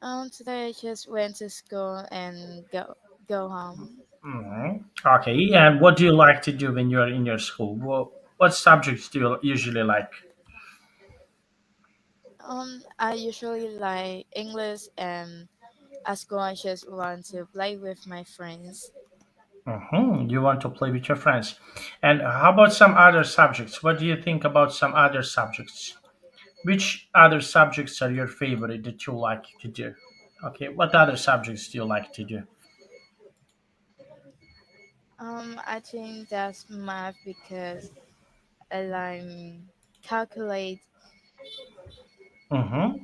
Today I just went to school and go home. Okay, and what do you like to do when you're in your school? What subjects do you usually like? I usually like English, and at school I just want to play with my friends. You want to play with your friends. And how about some other subjects? What do you think about some other subjects? Which other subjects are your favorite that you like to do? Okay, what other subjects do you like to do? I think that's math because I like calculate. Mm-hmm.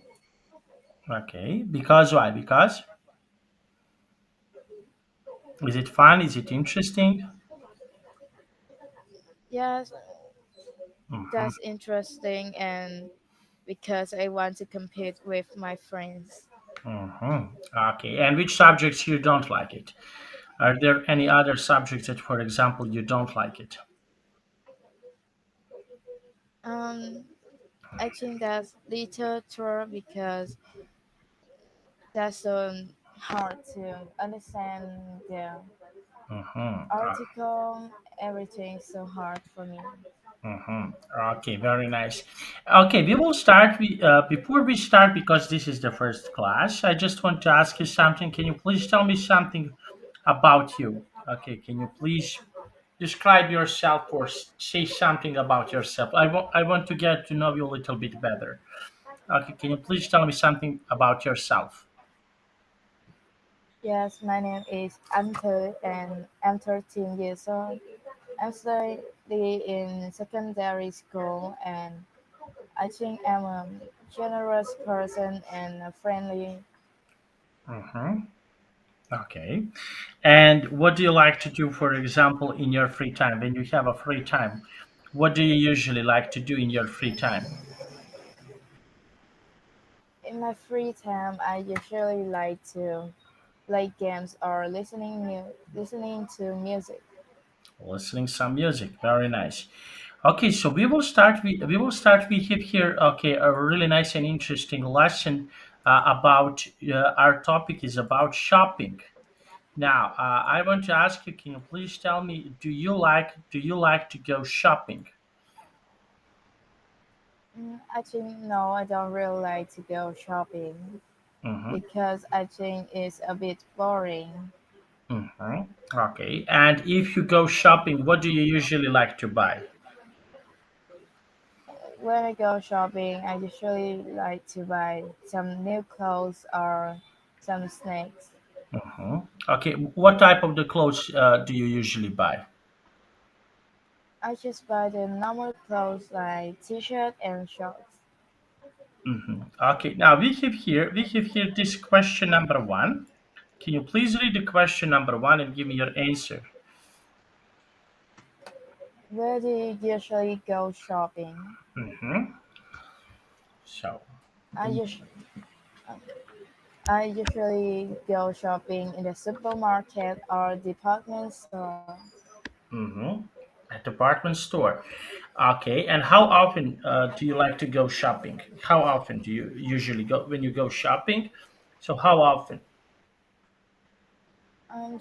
Okay, because why? Because is it fun? Is it interesting? Yes, Mm-hmm. that's interesting, and because I want to compete with my friends. Mm-hmm. Okay, and which subjects you don't like it? Are there any other subjects that, for example, you don't like it? Um, I think that's literature because that's hard to understand the Mm-hmm. article. Everything's so hard for me. Mm-hmm. Okay, very nice. Okay, we will start. Before we start, because this is the first class, I just want to ask you something. Can you please tell me something about you? Okay, can you please describe yourself or say something about yourself? I want to get to know you a little bit better. Okay, can you please tell me something about yourself? Yes, my name is Ante and I'm 13 years old. I'm studying in secondary school and I think I'm a generous person and a friendly. Mm-hmm. Okay. And what do you like to do, for example, in your free time? When you have a free time, what do you usually like to do in your free time? In my free time, I usually like to play games or listening to music. Listening some music. Very nice. Okay, so we will start. We have here a really nice and interesting lesson about our topic is about shopping. Now, I want to ask you, can you please tell me, do you like to go shopping? I think no, I don't really like to go shopping Mm-hmm. because I think it's a bit boring. Mm-hmm. Okay. And if you go shopping, what do you usually like to buy? When I go shopping, I usually like to buy some new clothes or some snacks. Mm-hmm. Okay. What type of the clothes do you usually buy? I just buy the normal clothes like t-shirt and shorts. Mm-hmm. Okay. Now we have here this question number one. Can you please read the question number one and give me your answer? Where do you usually go shopping? Mm-hmm. So. I us- I usually go shopping in the supermarket or department store. Mm-hmm. At department store. Okay. And how often do you like to go shopping? How often do you usually go when you go shopping? So how often?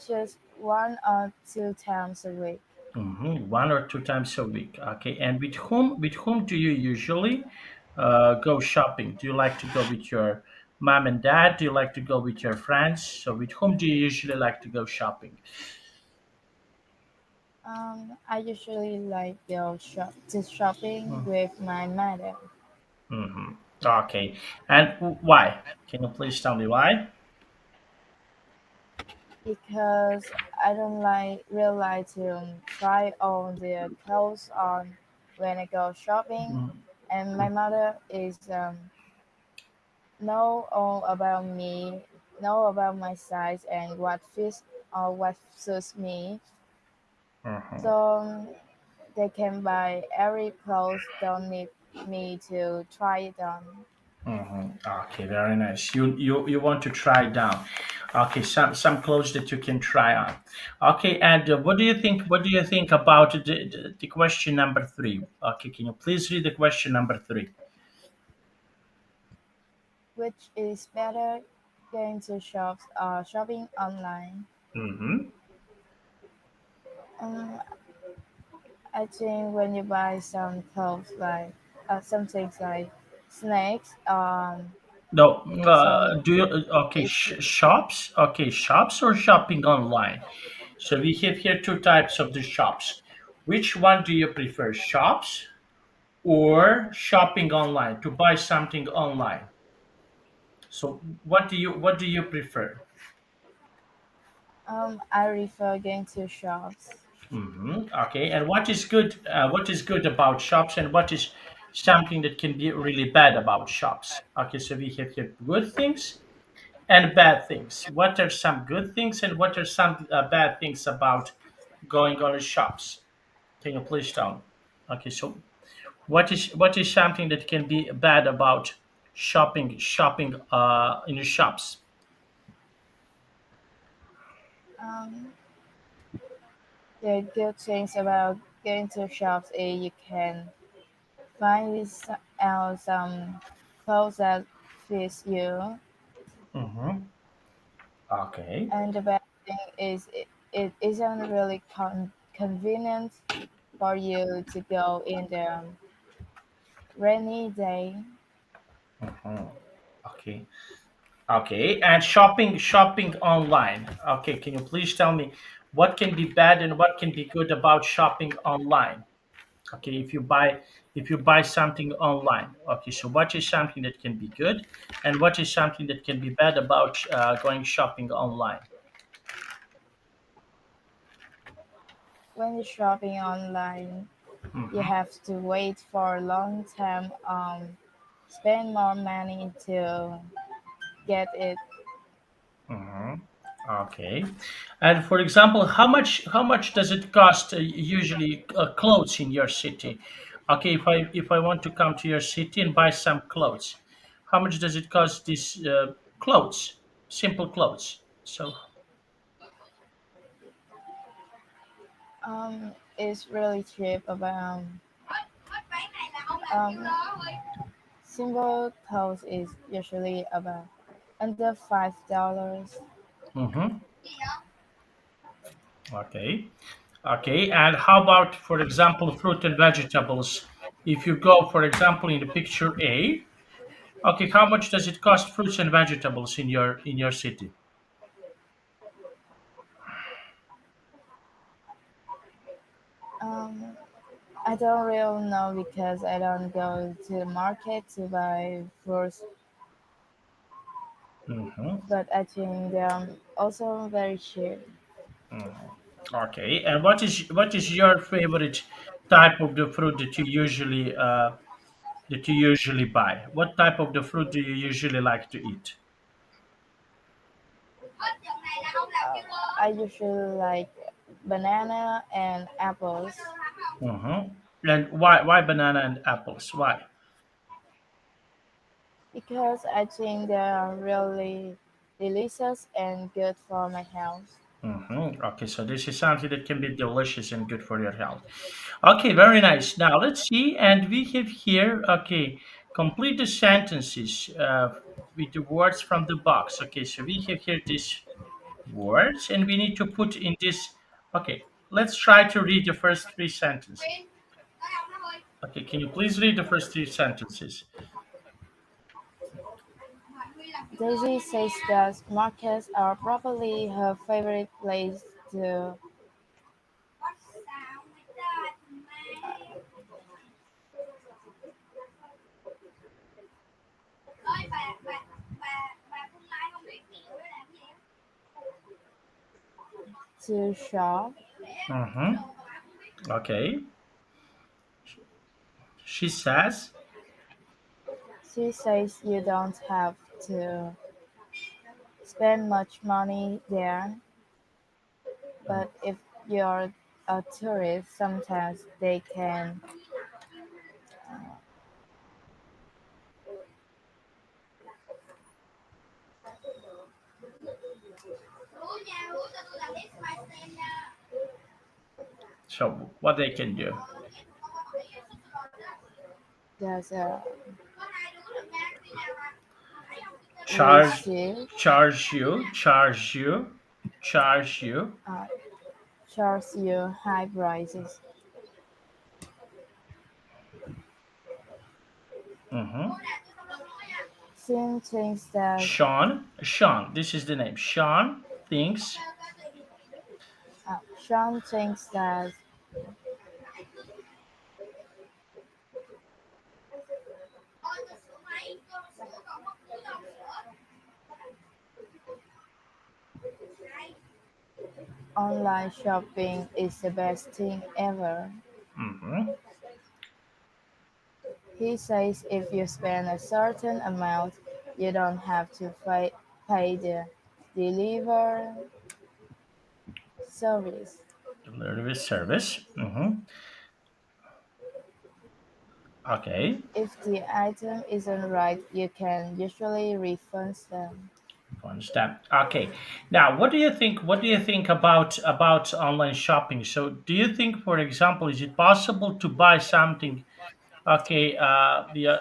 Just one or two times a week. One or two times a week. Okay. And with whom do you usually go shopping? Do you like to go with your mom and dad? Do you like to go with your friends? So with whom do you usually like to go shopping? I usually like go shopping with my mother Mm-hmm. Okay. And why? Can you please tell me why? because I don't really like to try on the clothes on when I go shopping, and my mother is know all about me, know about my size and what fits or what suits me. Mm-hmm. So they can buy every clothes. Don't need me to try it on. Okay, very nice. You want to try down. Okay, some clothes that you can try on. Okay, and what do you think? What do you think about the question number three? Okay, can you please read the question number three? Which is better? going to shops, shopping online. Mm-hmm. Um, I think when you buy some clothes like some things like snacks, No, some do you okay? if Shops, okay, shops or shopping online. So we have here two types of the shops. Which one do you prefer, shops or shopping online to buy something online? So what do you prefer? I prefer going to shops. Okay, and what is good? What is good about shops, and what is something that can be really bad about shops? Okay, so we have here good things and bad things. What are some good things, and what are some bad things about going on the shops? Can you please tell me? Okay, so what is something that can be bad about shopping in the shops? Um, the good things about going to shops is you can find out some clothes that fits you, Mm-hmm. Okay. and the bad thing is it isn't really convenient for you to go in the rainy day. Mhm. Okay. Okay. And shopping online. Okay. Can you please tell me what can be bad and what can be good about shopping online? Okay. If you buy something online. Okay. So what is something that can be good, and what is something that can be bad about going shopping online? When you're shopping online, you Mm-hmm. have to wait for a long time, spend more money to get it. Mm-hmm. Okay. And for example, how much does it cost usually clothes in your city? Okay, if I want to come to your city and buy some clothes, how much does it cost these clothes? Simple clothes. So, It's really cheap. About um, single clothes is usually about under $5. mm-hmm. Okay. Okay. And how about, for example, fruit and vegetables? If you go, for example, in the picture A, okay, how much does it cost fruits and vegetables in your city? Um, I don't really know because I don't go to the market to buy fruits, Mm-hmm. but I think they're also very cheap. Mhm. Okay. And what is your favorite type of the fruit that you usually buy? What type of the fruit do you usually like to eat? Uh, I usually like banana and apples Mm-hmm. And why banana and apples? Why? because I think they are really delicious and good for my health. Mm-hmm. Okay, so this is something that can be delicious and good for your health. Okay, very nice. Now let's see, and we have here. Okay, complete the sentences with the words from the box. Okay, so we have here these words and we need to put in this. Okay, let's try to read the first three sentences. Okay, can you please read the first three sentences? Daisy says that markets are probably her favorite place to shop. Mm-hmm. Okay, she says. She says you don't have to spend much money there, but if you're a tourist, sometimes they can. So what they can do. There's a Charge, receive, charge you, charge you, charge you. uh, charge you high prices. Mm-hmm. Sim thinks that Sean, this is the name. Sean thinks. Sean thinks that online shopping is the best thing ever. Mm-hmm. He says if you spend a certain amount, you don't have to pay the deliver service. Delivery service. Mm-hmm. Okay. If the item isn't right, you can usually refund them. Understand. Okay. Now, what do you think? What do you think about online shopping? So, do you think, for example, is it possible to buy something? Okay, via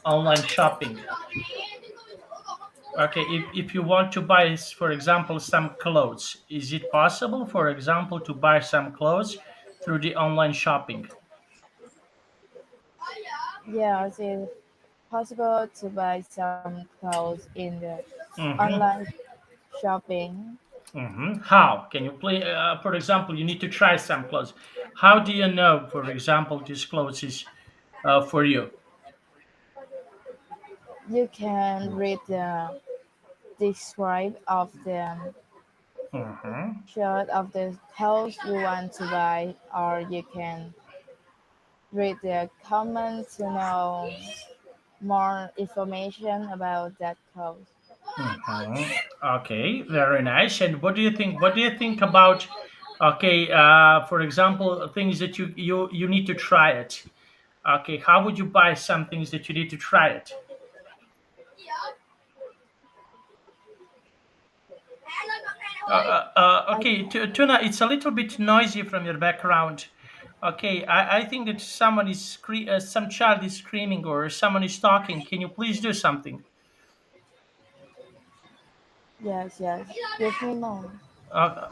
online shopping. Okay, if you want to buy, for example, some clothes, is it possible, for example, to buy some clothes through the online shopping? Yes, it's possible to buy some clothes in the Mm-hmm. online shopping. Mm-hmm. How can you play? For example, you need to try some clothes. How do you know, for example, this clothes is for you? You can read the describe of the Mm-hmm. shirt of the clothes you want to buy, or you can read the comments to know more information about that clothes. Mm-hmm. Okay, very nice. And what do you think? What do you think about? Okay, for example, things that you need to try it. Okay, how would you buy some things that you need to try it? I Okay, Tuna, it's a little bit noisy from your background. Okay, I think that some child is screaming or someone is talking. Can you please do something? yes, yes. Give me more. Uh,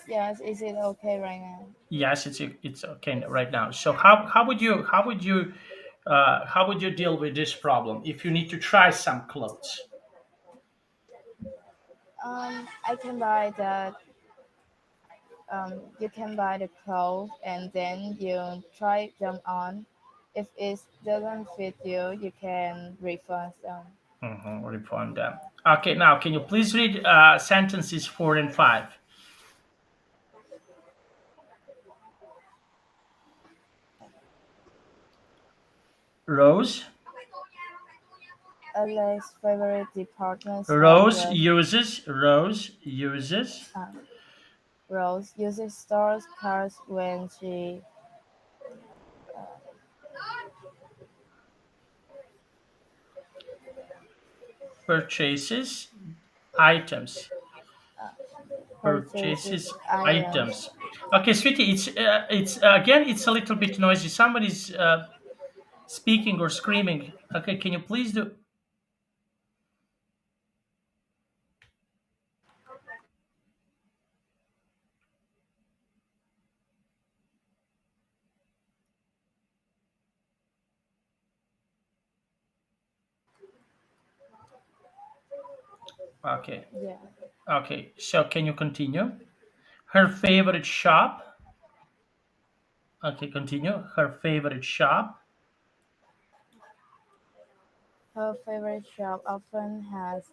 Yes, is it okay right now? yes, it's okay right now. So how would you deal with this problem if you need to try some clothes? I can buy that. You can buy the clothes and then you try them on. If it doesn't fit you, you can refund them. Mm-hmm, reform them. Okay, now can you please read sentences 4 and 5? Rose Alex's favorite department store Rose was uses Rose uses uh, Rose uses stores cards when she purchases items. purchases Purchases items. items. Okay, sweetie, it's again it's a little bit noisy. Somebody's speaking or screaming. Okay, can you please do? Okay, Yeah. okay. So can you continue? Her favorite shop. Okay, continue. Her favorite shop. Her favorite shop often has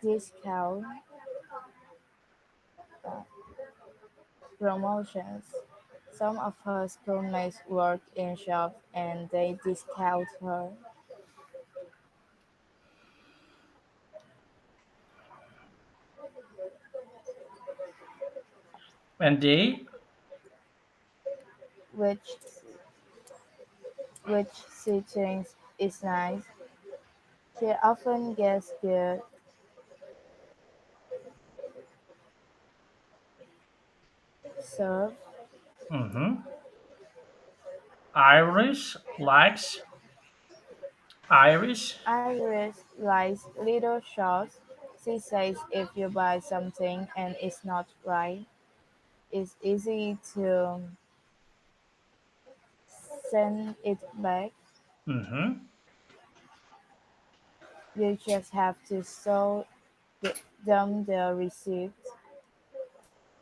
discount uh, promotions. Some of her schoolmates work in shops and they discount her, And they which which she thinks is nice. She often gets good serve. Mm-hmm. Iris likes Iris. Iris likes little shots. She says if you buy something and it's not right, it's easy to send it back. Mm-hmm. You just have to show them the receipt.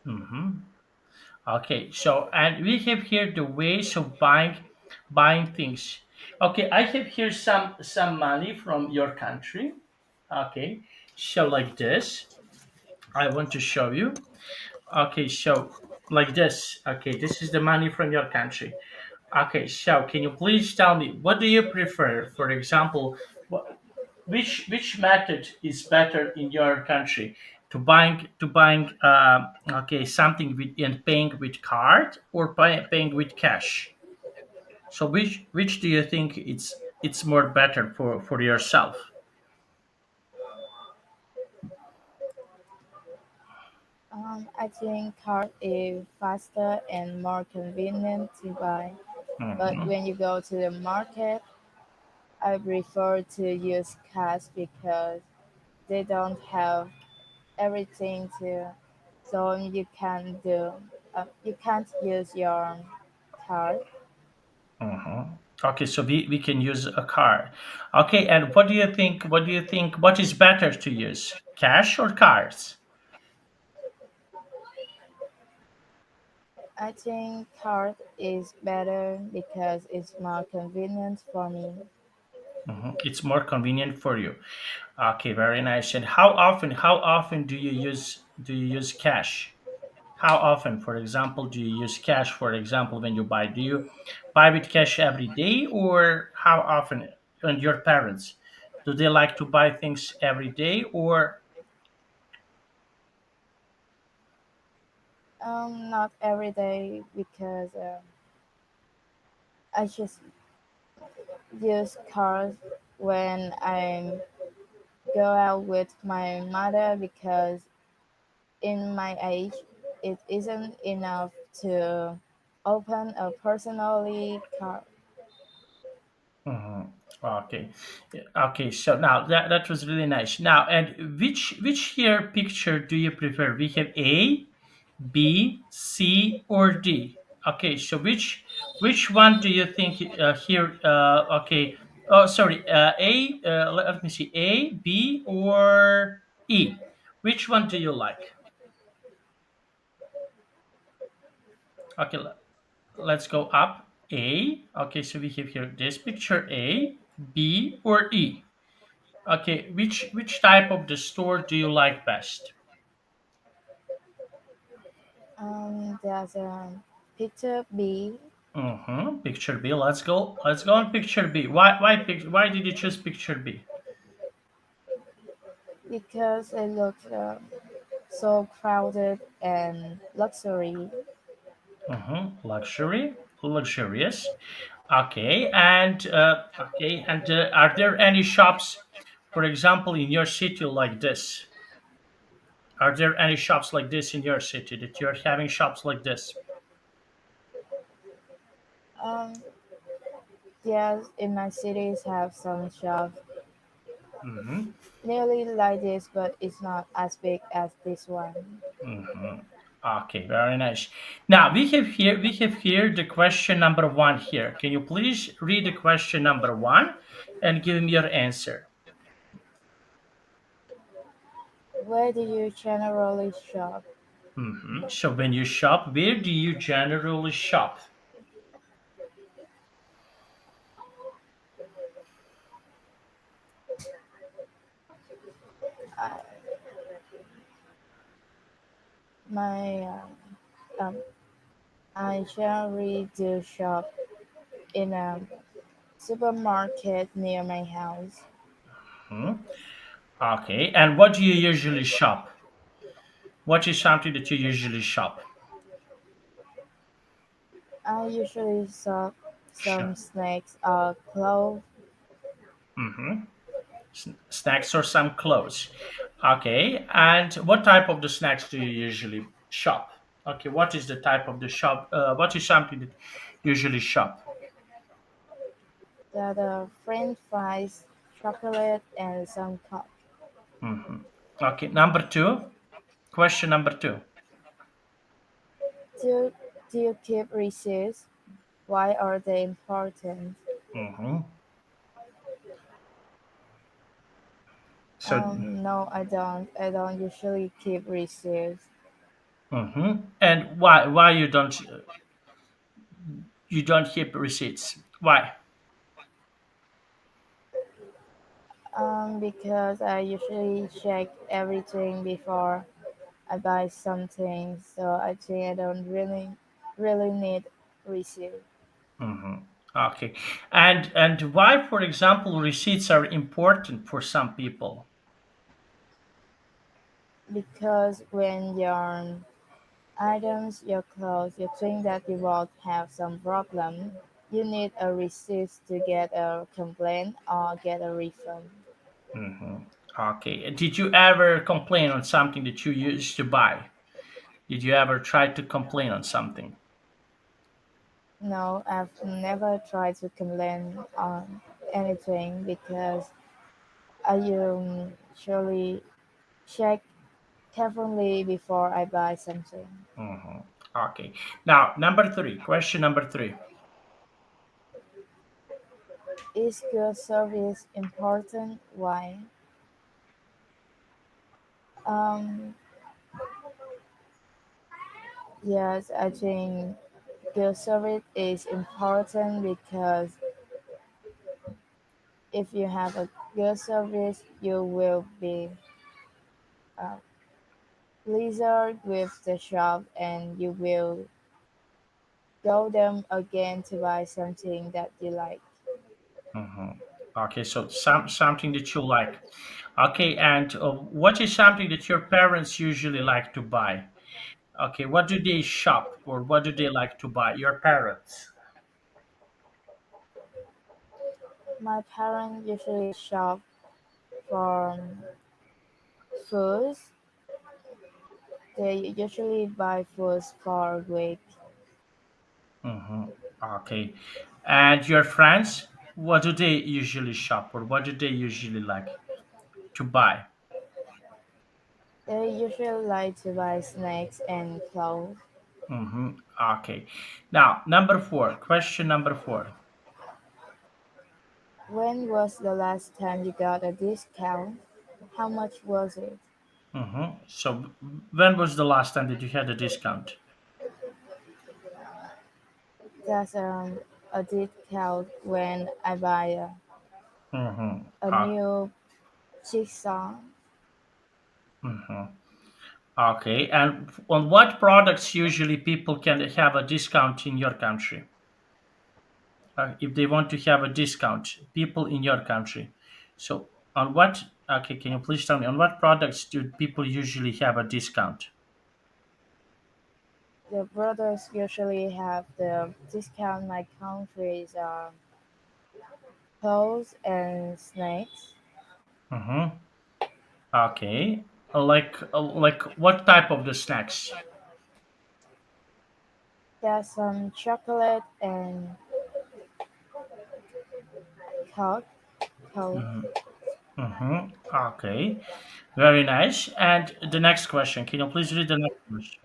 Mm-hmm. Okay, so and we have here the ways of buying things. Okay, I have here some money from your country. Okay, so like this, I want to show you. Okay, so like this. Okay, this is the money from your country. Okay, so can you please tell me what do you prefer? For example, which method is better in your country to buying okay something with and paying with card or paying with cash? So which do you think it's more better for yourself? I think card is faster and more convenient to buy. But Hmm. when you go to the market, I prefer to use cash because they don't have everything to, so you can't use your card. Hmm. Okay, so we can use a card. Okay, and what do you think what is better to use, cash or cards? I think card is better because it's more convenient for me. It's more convenient for you. Okay, very nice. And how often do you use cash? How often, for example, do you use cash? For example, when you buy, do you buy with cash every day, or how often? And your parents, do they like to buy things every day, or Not every day because I just use card when I go out with my mother because in my age it isn't enough to open a personally card. Mhm. Okay, yeah, okay. So now that was really nice. Now, and which here picture do you prefer? We have A, B, C, or D. Okay, so which one do you think here? Okay. Oh, sorry. A. Let me see. A, B, or E. Which one do you like? Okay, let's go up. A. Okay, so we have here this picture. A, B, or E. Okay, which type of the store do you like best? There's picture B Mm-hmm. Picture B. Let's go. Let's go on picture B. Why did you choose picture B? because it looks so crowded and luxury. Mm-hmm. Luxury, luxurious. Okay, and are there any shops, for example, in your city like this? Are there any shops like this in your city that you're having shops like this? Um, yes, in my cities have some shops Mm-hmm. nearly like this, but it's not as big as this one. Mm-hmm. Okay, very nice. Now we have here the question number one here. Can you please read the question number one and give me your answer? Where do you generally shop? So when you shop, where do you generally shop? I, my um, I generally do shop in a supermarket near my house. Hmm. Okay, and what do you usually shop? What is something that you usually shop? I usually shop some Shop. snacks or clothes. Mm-hmm. Snacks or some clothes. Okay, and what type of the snacks do you usually shop? Okay, what is the type of the shop? What is something that you usually shop? The French fries, chocolate, and some cup. Hmm. Okay, number two. Question number two. Do, do you keep receipts? Why are they important? Hmm. So, No, I don't. I don't usually keep receipts and why you don't keep receipts? Why? because I usually check everything before I buy something, so I think I don't really need receipt Hmm. Okay, and why, for example, receipts are important for some people? because when your items your clothes, you think that you won't have some problem. You need a receipt to get a complaint or get a refund. Hmm. Okay, did you ever complain on something that you used to buy? Did you ever try to complain on something? No, I've never tried to complain on anything because I usually check carefully before I buy something. Hmm. Okay, now number three. Question number three. Is good service important? Why? Um, yes, I think good service is important because if you have a good service, you will be uh, pleased with the shop and you will go them again to buy something that you like. Hmm. Okay, so something that you like. Okay, and what is something that your parents usually like to buy? Okay, what do they shop or what do they like to buy? Your parents. My parents usually shop for foods. They usually buy foods for a week. Hmm. Okay, and your friends, what do they usually shop or what do they usually like to buy? They usually like to buy snacks and clothes. Hmm. Okay, now number four. Question number four. When was the last time you got a discount? How much was it? So, when was the last time that you had a discount? That's a discount when I buy Mm-hmm. a new jigsaw. Mm-hmm. Okay, and on what products usually people can have a discount in your country? If they want to have a discount, people in your country. So, on what? Okay, can you please tell me on what products do people usually have a discount? The brothers usually have the discount my countries clothes and snacks. Mm-hmm. Okay, like what type of the snacks? There's some chocolate and coke. Coke. Mm-hmm. Mm-hmm. Okay, very nice. And the next question, can you please read the next question?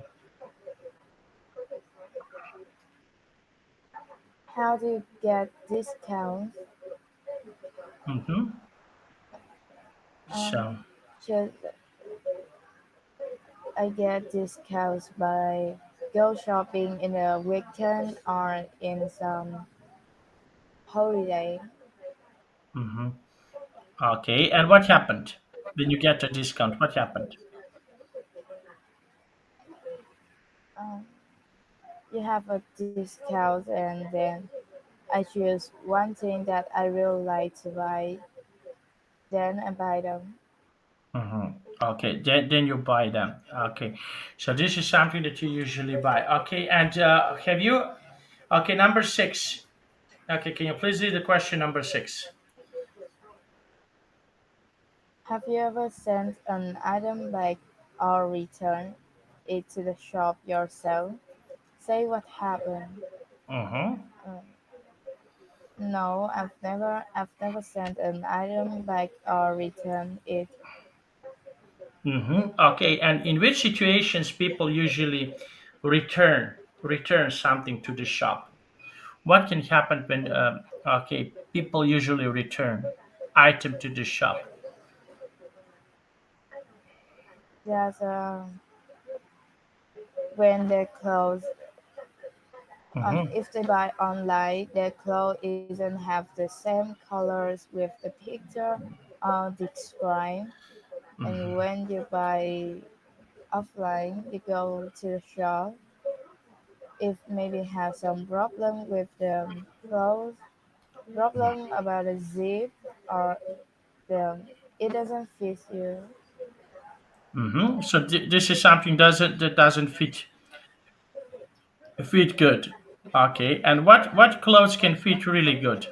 How do you get discounts? Mm-hmm. So, Um, just I get discounts by go shopping in a weekend or in some holiday. mm-hmm. Okay, and what happened when you get a discount? What happened? Um, you have a discount and then I choose one thing that I really like to buy, then I buy them. Mm-hmm. Okay, then you buy them. Okay, so this is something that you usually buy. Okay, and have you? Okay, number six. Okay, can you please read the question number six? Have you ever sent an item back or returned it to the shop yourself? Say what happened. Mm-hmm. Uh, no, I've never sent an item back or returned it. Mm-hmm. Okay, and in which situations people usually return something to the shop? What can happen when okay, people usually return item to the shop? Just when they close, Mm-hmm. if they buy online, their clothes isn't have the same colors with the picture described. And Mm-hmm. when you buy offline, you go to the shop. If maybe have some problem with the clothes, problem about a zip or the it doesn't fit you. Mm-hmm. So this is something doesn't fit good. Okay, and what clothes can fit really good?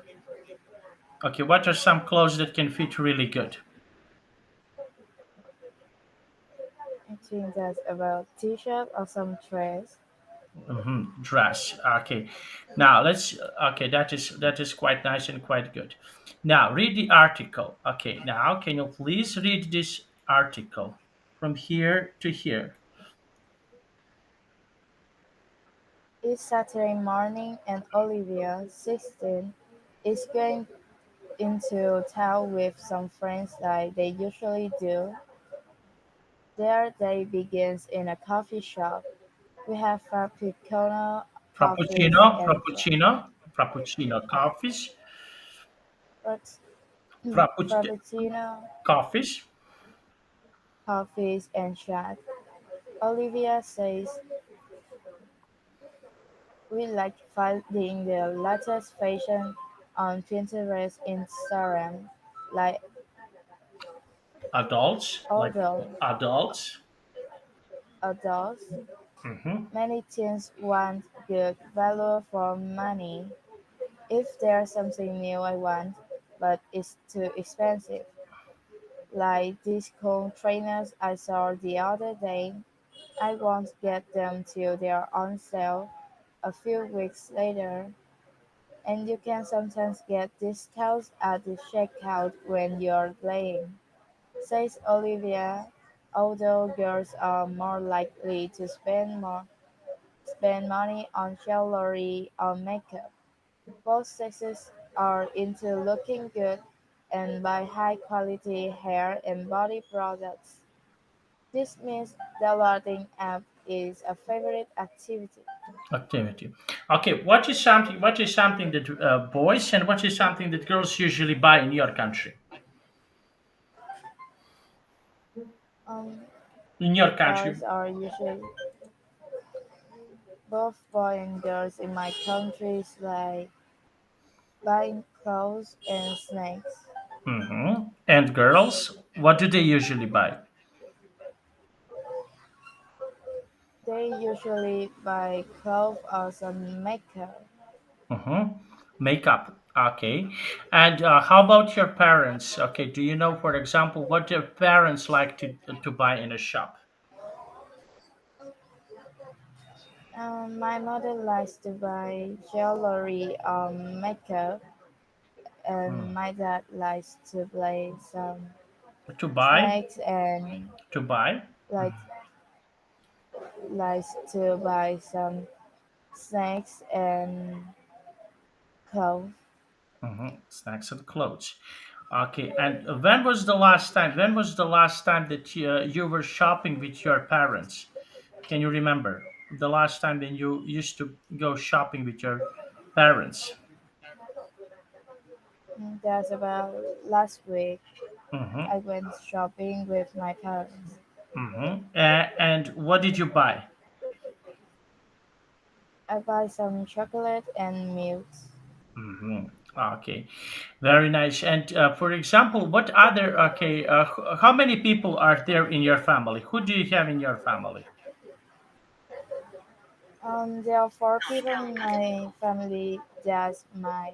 Okay, what are some clothes that can fit really good? I think that's about t-shirt or some dress. Dress. Okay, now let's. Okay, that is quite nice and quite good. Now read the article. Okay, now can you please read this article from here to here? It's Saturday morning and Olivia, 16, is going into town with some friends like they usually do. Their day begins in a coffee shop. We have Frappuccino coffees Frappuccino, and frappuccino coffees, but frappuccino Frappuccino coffees. coffees and chat. Olivia says we like finding the latest fashion on Pinterest, Instagram, like Adults, like although adults. adults. Mm-hmm. Many teens want good value for money. If there's something new I want, but it's too expensive, like these cool trainers I saw the other day, I won't get them till they're on sale a few weeks later. And you can sometimes get discounts at the checkout when you're playing, says Olivia, although girls are more likely to spend money on jewelry or makeup. Both sexes are into looking good and buy high quality hair and body products. This means downloading app is a favorite activity. Activity. Okay, what is something that boys and what is something that girls usually buy in your country? Um, In your country. boys are usually both boys and girls in my countries like buying clothes and snacks. And girls, what do they usually buy? They usually buy clothes or some makeup. Mm-hmm. Makeup. Okay. And how about your parents? Okay. Do you know, for example, what your parents like to buy in a shop? My mother likes to buy jewelry or makeup, Hmm. and my dad likes to buy some To buy? snacks and To buy? like likes to buy some snacks and clothes. Snacks and clothes. Okay. And when was the last time? When was the last time that you were shopping with your parents? Can you remember the last time that you used to go shopping with your parents? That's about last week. Mm-hmm. I went shopping with my parents. And what did you buy? I buy some chocolate and milk. hmm Okay, very nice. And for example, what other? Okay, how many people are there in your family? Who do you have in your family? There are four people in my family. There's my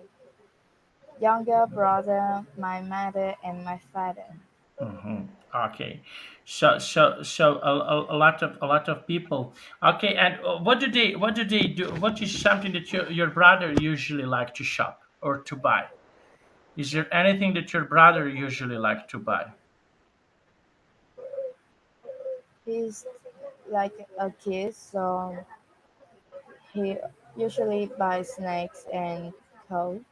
younger brother, my mother, and my father. Mm-hmm. Okay, so a lot of people. Okay, and what do they do? What is something that your brother usually like to shop or to buy? Is there anything that your brother usually like to buy? He's like a kid, so he usually buys snacks and coke.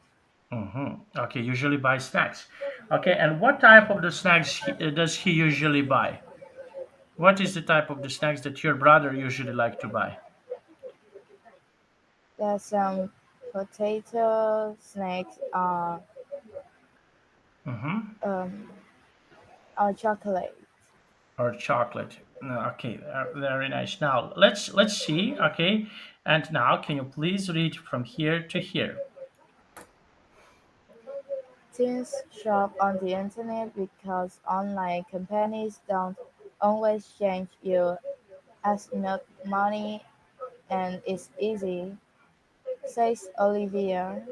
Mm-hmm. Okay, usually buy snacks. Okay, and what type of the snacks does he usually buy? What is the type of the snacks that your brother usually like to buy? There's some potato snacks Mm-hmm. um, or chocolate. Or chocolate. No, okay, very nice. Now let's see. Okay, and now can you please read from here to here? Teens shop on the internet because online companies don't always change you as much money and it's easy, says Olivia.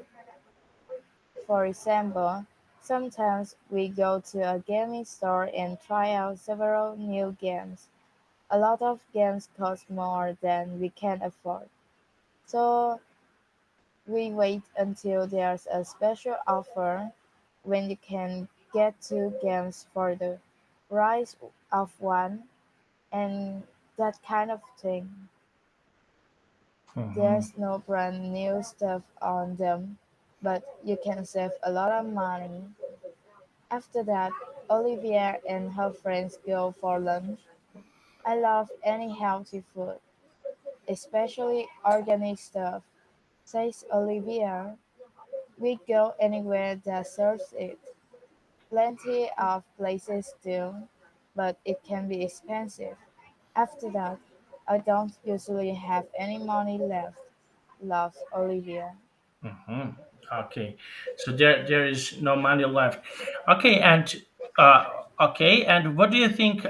For example, sometimes we go to a gaming store and try out several new games. A lot of games cost more than we can afford, so we wait until there's a special offer when you can get two games for the price of one and that kind of thing. Mm-hmm. There's no brand new stuff on them, but you can save a lot of money. After that, Olivia and her friends go for lunch. I love any healthy food, especially organic stuff, says Olivia. We go anywhere that serves it. Plenty of places do, but it can be expensive. After that, I don't usually have any money left, loves Olivia. Mm-hmm. Okay, so there is no money left. Okay, and uh, okay, and what do you think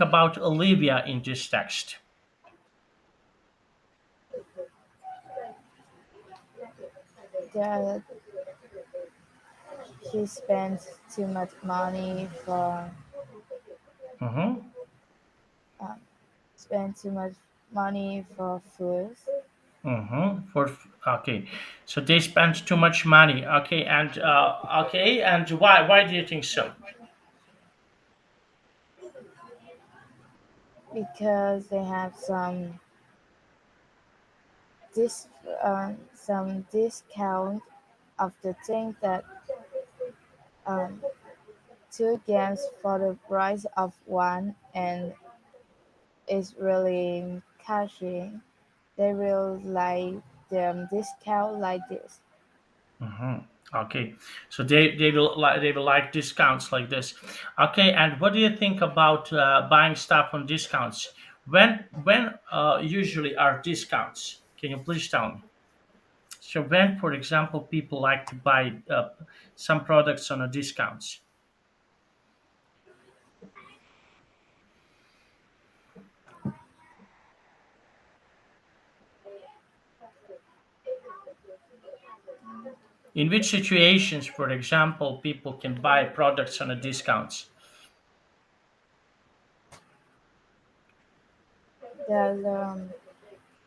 about Olivia in this text? That he spends too much money for Mm-hmm. um, spend too much money for food Mm-hmm. Okay, so they spent too much money. Okay, and why do you think so? because they have dis some discount of the thing that um, two games for the price of one and is really catchy. They will like them discount like this. Mhm. Okay, so they will like discounts like this. Okay, and what do you think about buying stuff on discounts? When usually are discounts? Can you please tell me? So when, for example, people like to buy some products on a discounts. In which situations, for example, people can buy products on a discounts? That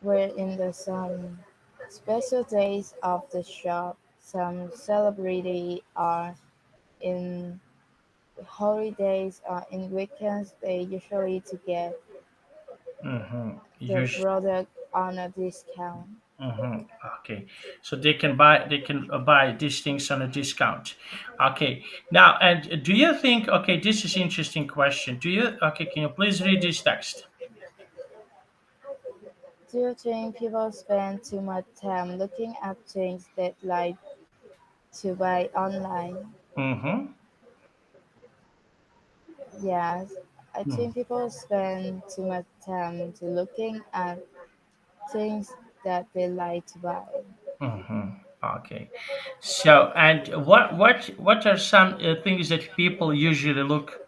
we're in the some special days of the shop. Some celebrity are in holidays or in weekends. They usually to get Mm-hmm. the product on a discount. Mm-hmm. Okay, so they can buy these things on a discount. Okay, now and do you think? Okay, this is interesting question. Do you? Okay, can you please read this text? Do you think people spend too much time looking at things they like to buy online? Mm-hmm. Yes, I think people spend too much time to looking at things that they like to buy. Mm-hmm. Okay, so and what are some things that people usually look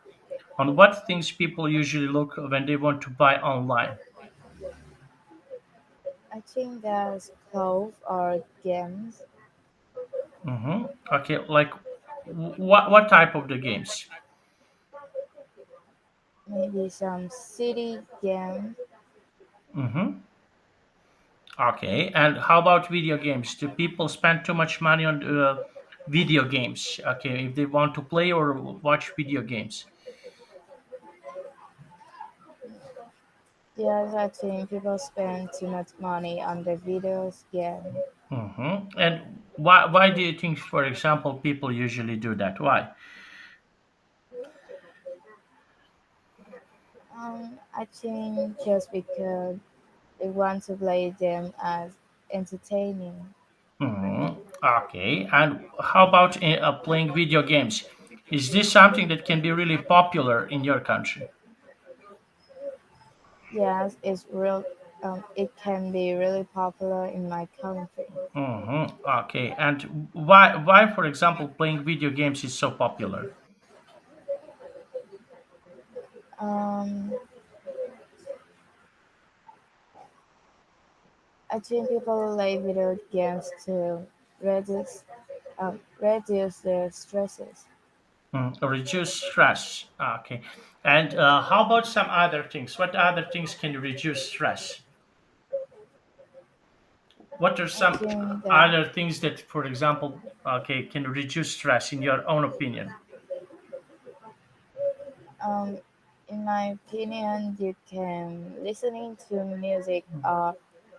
on? What things people usually look when they want to buy online? I think there's clothes or games. Mm-hmm. Okay, like what type of the games? maybe some city game. Mm-hmm. Okay, and how about video games? Do people spend too much money on video games? Okay, if they want to play or watch video games. Yes, I think people spend too much money on the videos game. Mm-hmm. And why do you think, for example, people usually do that? Why? I think just because they want to play them as entertaining. Mhm. Okay. And how about playing video games? Is this something that can be really popular in your country? Yes, it's real. It can be really popular in my country. Okay. And why, for example, playing video games is so popular? Um, I think people play video games to reduce reduce their stresses. Reduce stress. Okay. And how about some other things? What other things can reduce stress? What are I some think that other things that, for example, okay, can reduce stress in your own opinion? um, in my opinion, you can listening to music or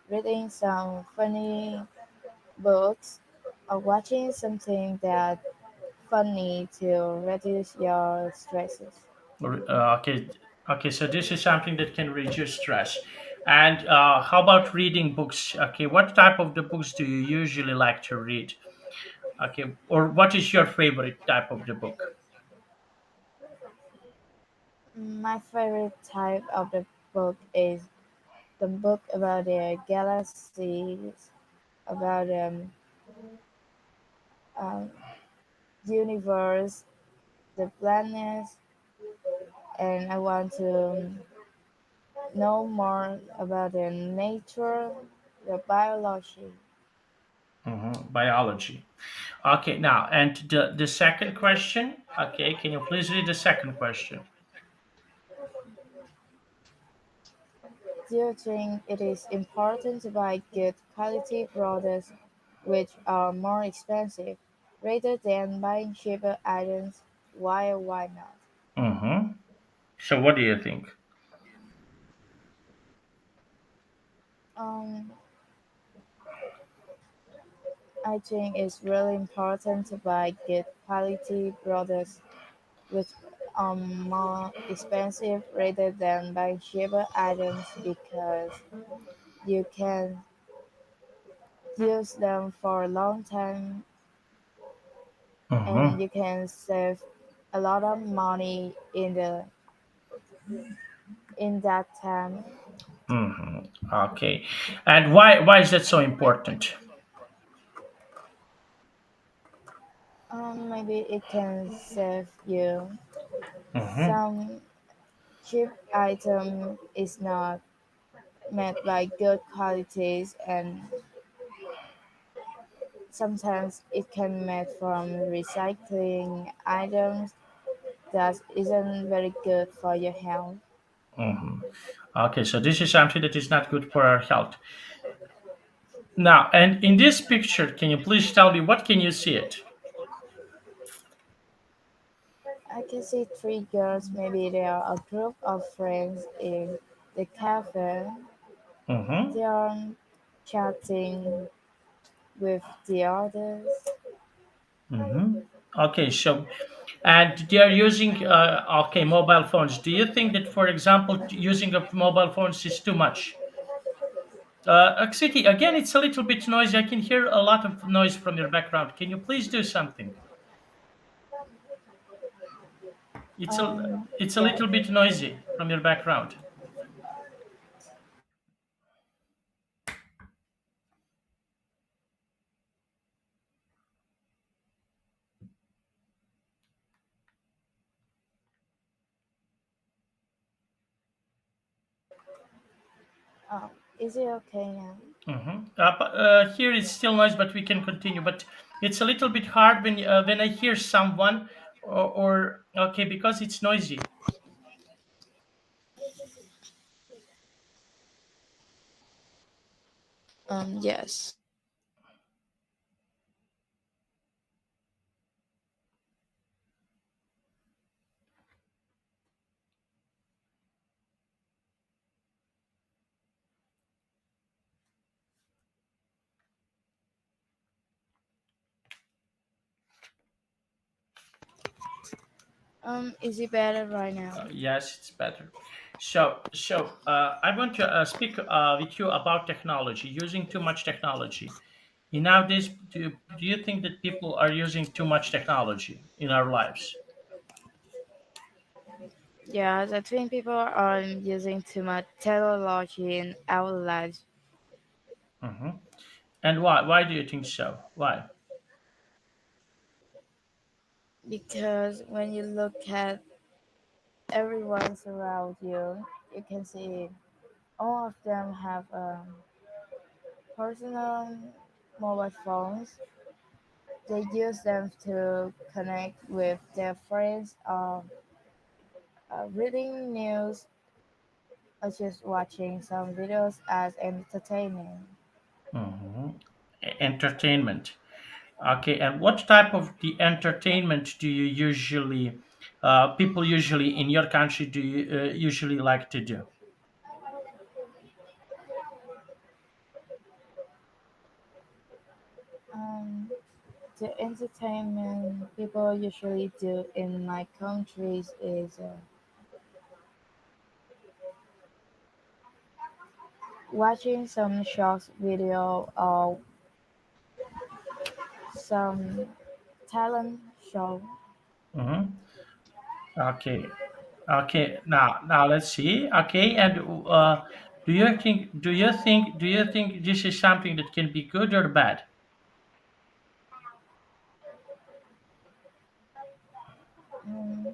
reading some funny books or watching something that funny to reduce your stresses. Okay, okay. So this is something that can reduce stress. And how about reading books? Okay, what type of the books do you usually like to read? Okay, or what is your favorite type of the book? My favorite type of the book is the book about the galaxies, about um, universe, the planets, and I want to know more about the nature, the biology. Biology. Okay, now and the second question. Okay, can you please read the second question? Do you think it is important to buy good quality products which are more expensive rather than buying cheaper items? Why or why not? Mm-hmm. So what do you think? Um, I think it's really important to buy good quality products which are more expensive rather than buying cheaper items because you can use them for a long time and Mm-hmm. you can save a lot of money in that time. Mm-hmm. Okay, and why is that so important? Maybe it can save you. Mm-hmm. Some cheap item is not made by good qualities and sometimes it can made from recycling items that isn't very good for your health. Mm-hmm. Okay, so this is something that is not good for our health. Now, and in this picture, can you please tell me what can you see it? I can see three girls, maybe they are a group of friends in the cafe. Mm-hmm. They are chatting with the others. Mm-hmm. Okay, so and they are using okay mobile phones. Do you think that, for example, using of mobile phones is too much? City again, it's a little bit noisy. I can hear a lot of noise from your background. Can you please do something? It's a it's a Yes. little bit noisy from your background. Um, is it okay now? Here it's still noise, but we can continue. But it's a little bit hard when I hear someone or okay because it's noisy. Yes. Is it better right now? Yes, it's better. I want to speak with you about technology, using too much technology. In nowadays, do you think that people are using too much technology in our lives? Yes, I think people are using too much technology in our lives Hmm. And why? Why do you think so? Why? because when you look at everyone around you, you can see all of them have personal mobile phones. They use them to connect with their friends, reading news, or just watching some videos as entertainment. Hmm. Entertainment. Okay, and what type of the entertainment do you usually, people usually in your country do you usually like to do? Um, the entertainment people usually do in my countries is watching some short video or some talent show. Hmm. Okay, okay. Now let's see. Okay, and do you think this is something that can be good or bad? Mm,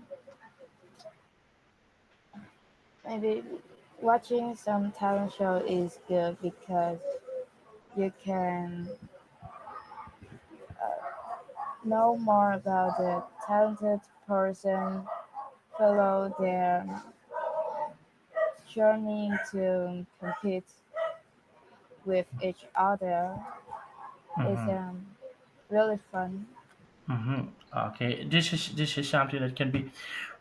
maybe watching some talent show is good because you can know more about the talented person, follow their journey to compete with each other. It's Mm-hmm. really fun. Mm-hmm. Okay, this is something that can be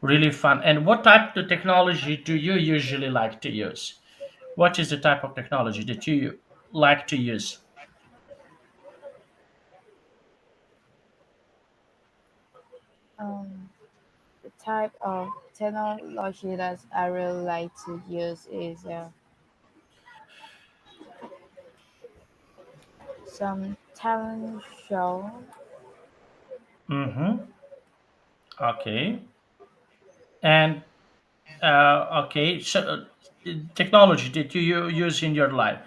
really fun. And what type of technology do you usually like to use? What is the type of technology that you like to use? Um, the type of technology that I really like to use is some talent show. Mm-hmm. Okay. And okay, so technology that you use in your life.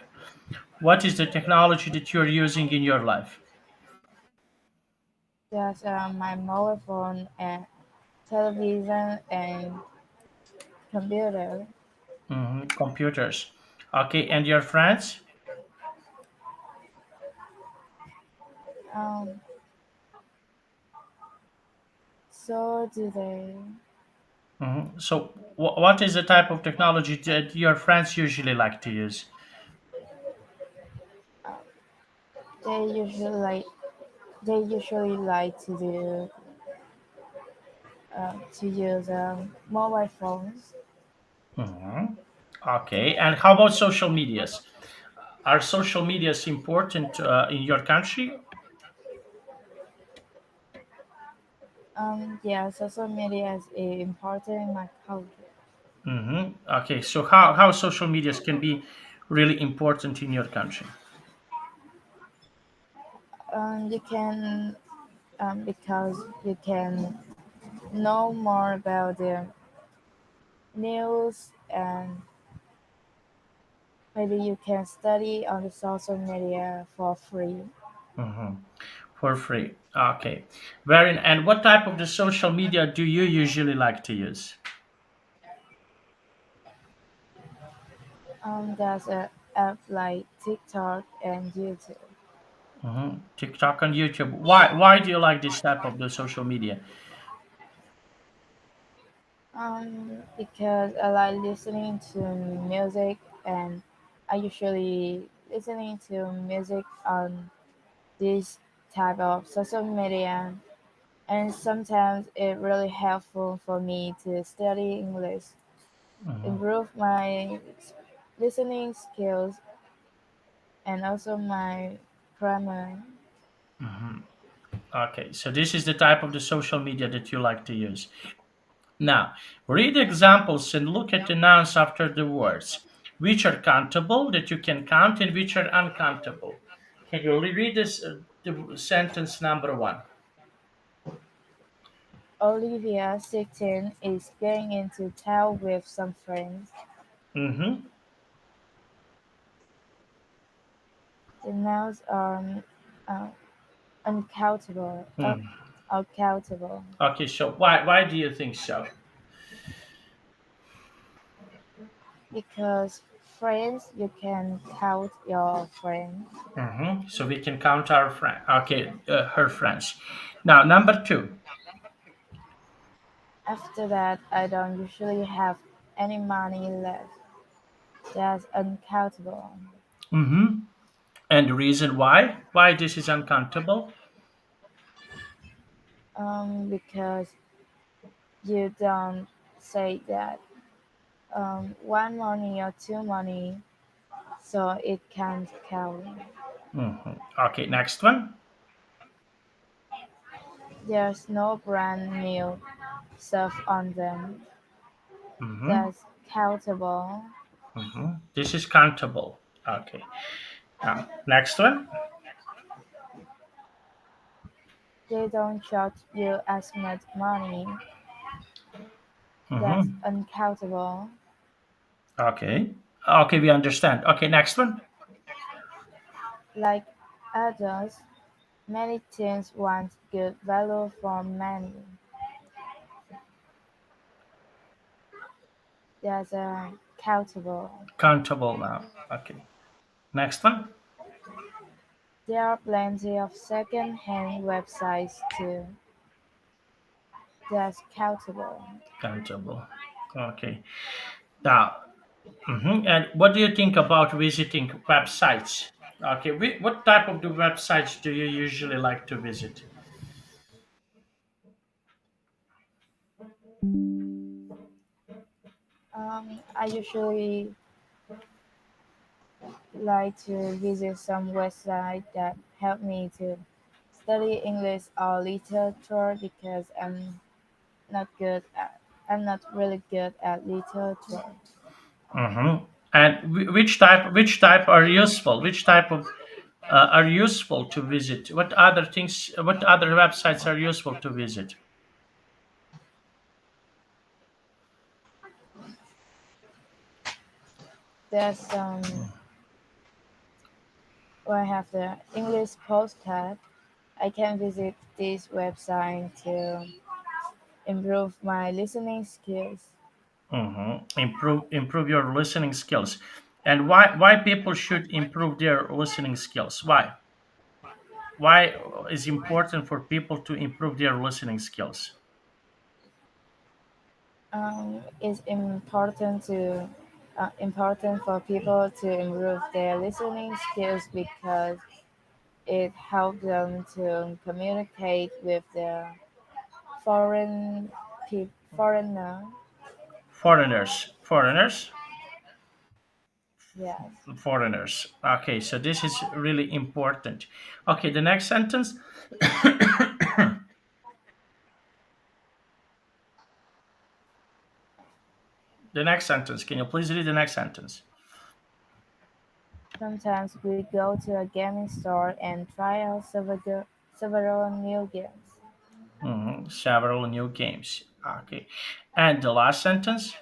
What is the technology that you're using in your life? Just my mobile phone and television and computer. Hmm. Computers. Okay, and your friends? Um, so do they. Hmm. So, what is the type of technology that your friends usually like to use? Uh, they usually like they usually like to use mobile phones. Hmm. Okay, and how about social medias? Are social medias important in your country? Yeah, social media is important in my culture. Hmm. Okay, so how social medias can be really important in your country? You can because you can know more about the news and maybe you can study on the social media for free. Hmm. For free. Okay. Very. And what type of the social media do you usually like to use? There's a app like TikTok and YouTube. TikTok and YouTube. Why do you like this type of the social media? Because I like listening to music and I usually listening to music on this type of social media, and sometimes it's really helpful for me to study English, Mhm, improve my listening skills, and also my grammar. mhm. Okay, so this is the type of the social media that you like to use. Now, read examples and look at the nouns after the words, which are countable that you can count and which are uncountable. Can you read this the sentence number one? Olivia, 16, is going into town with some friends. Mm-hmm. The nouns are uh, uncountable, Hmm. uncountable, Okay, so why do you think so? because friends you can count your friends. Mm-hmm. So we can count our friend. Okay, her friends. Now, number two. After that, I don't usually have any money left. That's uncountable. Mm-hmm. And the reason why? Why this is uncountable? Because you don't say that one money or two money, so it can't count. Mm-hmm. Okay, next one. There's no brand new stuff on them. Mm-hmm. That's countable. Mm-hmm. This is countable. Okay. Now, next one. They don't charge you as much money. That's Mm-hmm. uncountable. Okay. Okay, we understand. Okay, next one. Like adults, many teens want good value for money. That's countable. Countable now. Okay. Next one. There are plenty of second-hand websites too. That's countable. Countable. Okay. Now, and what do you think about visiting websites? Okay. What type of the websites do you usually like to visit? I usually like to visit some website that help me to study English or literature because not good at I'm not really good at literature. And which type are useful? Which type of are useful to visit? What other things? What other websites are useful to visit? There's where I have the English postcard. I can visit this website to improve my listening skills. Improve your listening skills, and why people should improve their listening skills? Why is important for people to improve their listening skills? It's important for people to improve their listening skills because it helps them to communicate with their foreign foreigner. Foreigners. Yes. Foreigners. Okay, so this is really important. Okay, the next sentence. The next sentence. Can you please read the next sentence? Sometimes we go to a gaming store and try out several new games. Several new games. Okay, and the last sentence.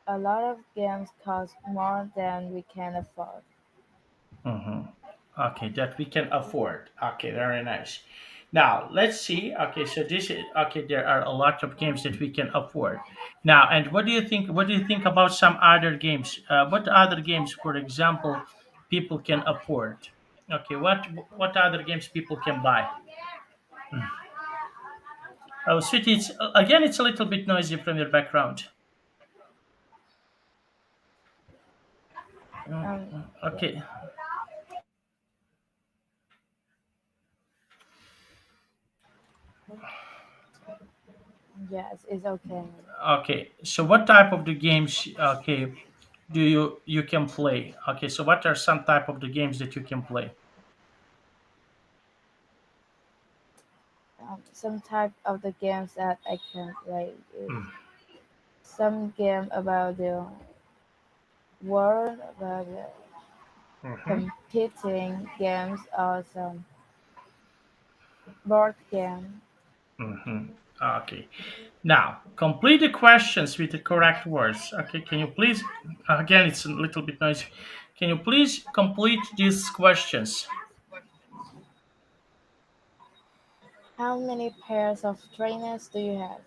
A lot of games cost more than we can afford. hmm Okay, that we can afford. Okay, very nice. Now let's see. Okay, so this is okay. There are a lot of games that we can afford. Now, and what do you think? What do you think about some other games? What other games, for example, people can afford? Okay, what other games people can buy? Oh, sweetie, it's again. It's a little bit noisy from your background. Um, yeah, Okay. yes, it's okay. Okay. So what type of the games do you can play? Okay. So what are some type of the games that you can play? Some type of the games that I can play is Mm, some game about the world, about the mhm, competing games, or some board game. mhm. Okay. Now, complete the questions with the correct words. Okay, can you please, again, it's a little bit noisy. Can you please complete these questions? How many pairs of trainers do you have?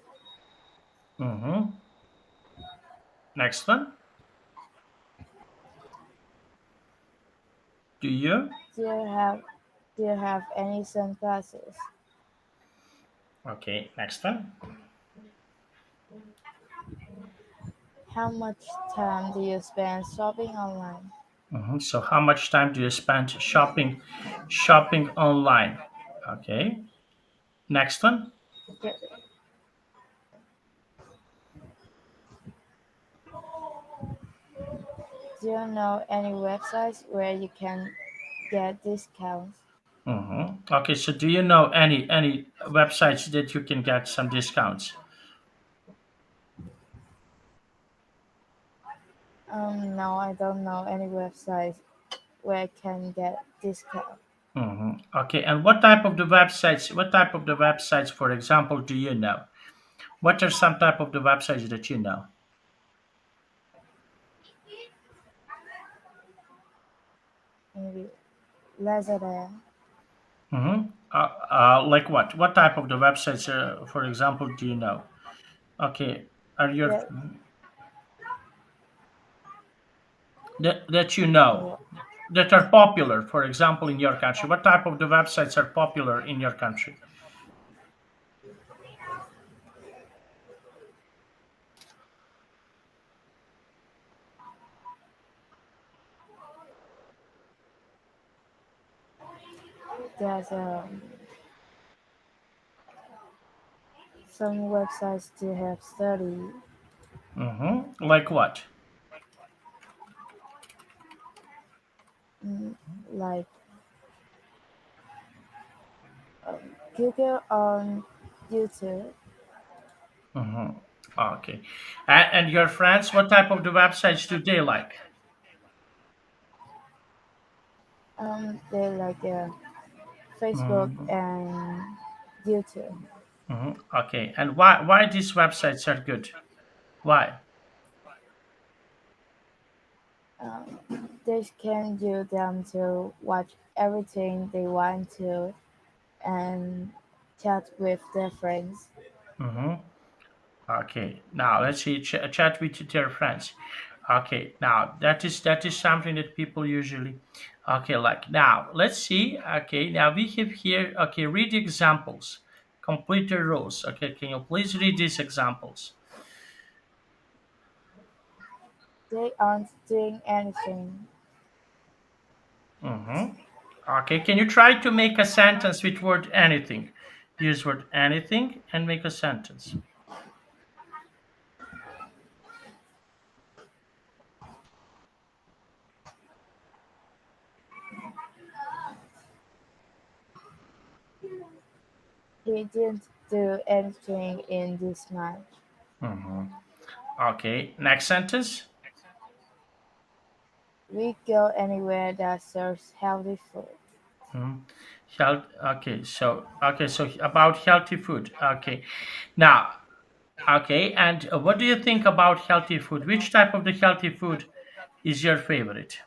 Mm-hmm. Next one. Do you? Do you have do you have any sunglasses? Okay, next one. How much time do you spend shopping online? So, how much time do you spend shopping online? Okay, next one. Do, do you know any websites where you can get discounts? Okay, so do you know any websites that you can get some discounts? No, I don't know any websites where I can get discount. Okay, and what type of the websites? What type of the websites, for example, do you know? What are some type of the websites that you know? Maybe Lazada. Like what? What type of the websites, for example, do you know? Okay, are your Yeah, that you know uh, that are popular, for example, in your country? What type of the websites are popular in your country? there's some websites to have study, Like what? mm, like Google on YouTube. Mm-hmm. Okay, and your friends, what type of the websites do they like? They like Facebook Mm-hmm. and YouTube. Okay, and why these websites are good? Why? Um, they can use them to watch everything they want to and chat with their friends. Mm-hmm. Okay, now let's see. Chat with their friends. Okay, now that is something that people usually. Okay, like now let's see. Okay, now we have here. Okay, read the examples. Complete the rules. Okay, can you please read these examples? They aren't doing anything. Mm-hmm. Okay, can you try to make a sentence with word anything? Use word anything and make a sentence. He didn't do anything in this match. Mm-hmm. Okay, next sentence. We go anywhere that serves healthy food. Mhm. Health. Okay, so about healthy food. Okay, now, okay, and what do you think about healthy food? Which type of the healthy food is your favorite?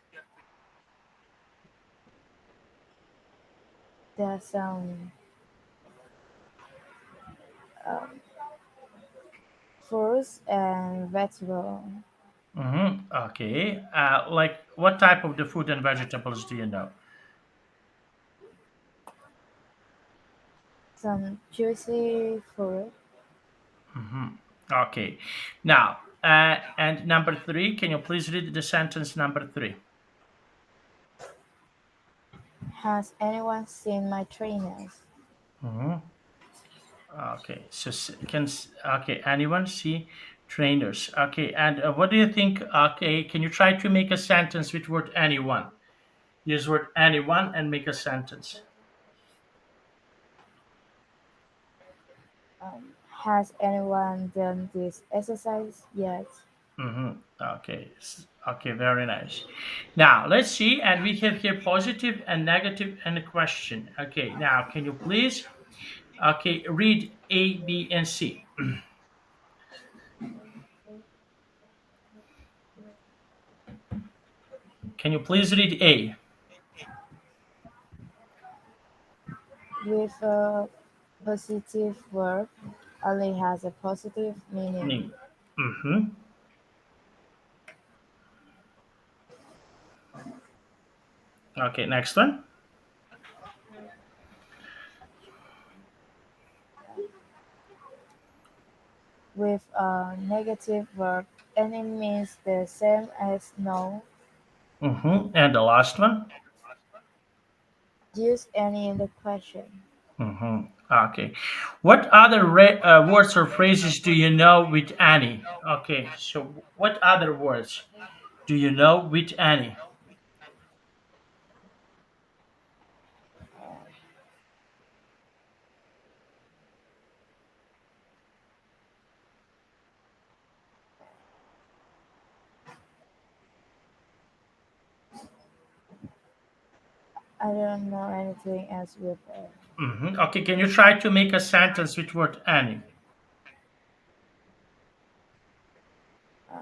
There's some um, fruits and vegetables, Okay, like what type of the food and vegetables do you know? some juicy fruit. Okay, now, and number three, can you please read the sentence number three? Has anyone seen my trainers? Mhm. Okay, so okay, anyone see trainers? Okay, and what do you think? Okay, can you try to make a sentence with word anyone? Use word anyone and make a sentence. Has anyone done this exercise yet? Okay, okay, very nice. Now let's see, and we have here positive and negative and a question. Okay, now can you please, okay, read A, B, and C? Can you please read A? With a positive verb only has a positive meaning. Mm-hmm. Okay, next one. With a negative verb, any means the same as no. Mm-hmm. And the last one. Use any in the question. Mm-hmm. Okay. What other words or phrases do you know with Annie? Okay. So, what other words do you know with Annie? I don't know anything else with Okay. Can you try to make a sentence with word Annie? uh,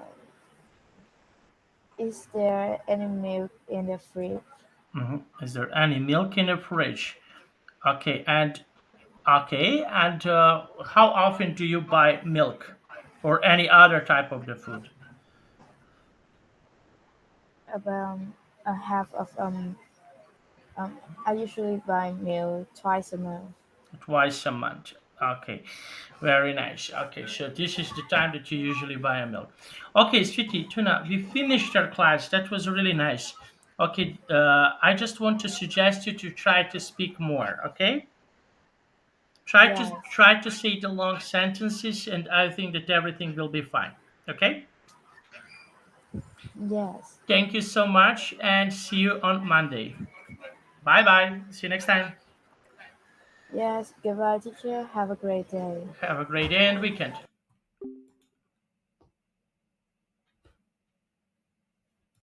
is there any milk in the fridge? Is there any milk in the fridge? Okay. And how often do you buy milk or any other type of the food? About a half of um I usually buy milk twice a month. Twice a month. Okay, very nice. Okay, so this is the time that you usually buy a milk. Okay, sweetie, Tuna, we finished our class. That was really nice. Okay, I just want to suggest you to try to speak more. Okay, Yes, try to say the long sentences, and I think that everything will be fine. Okay, yes, thank you so much, and see you on Monday. Bye bye. See you next time. yes. Goodbye, teacher. Have a great day. Have a great day and weekend.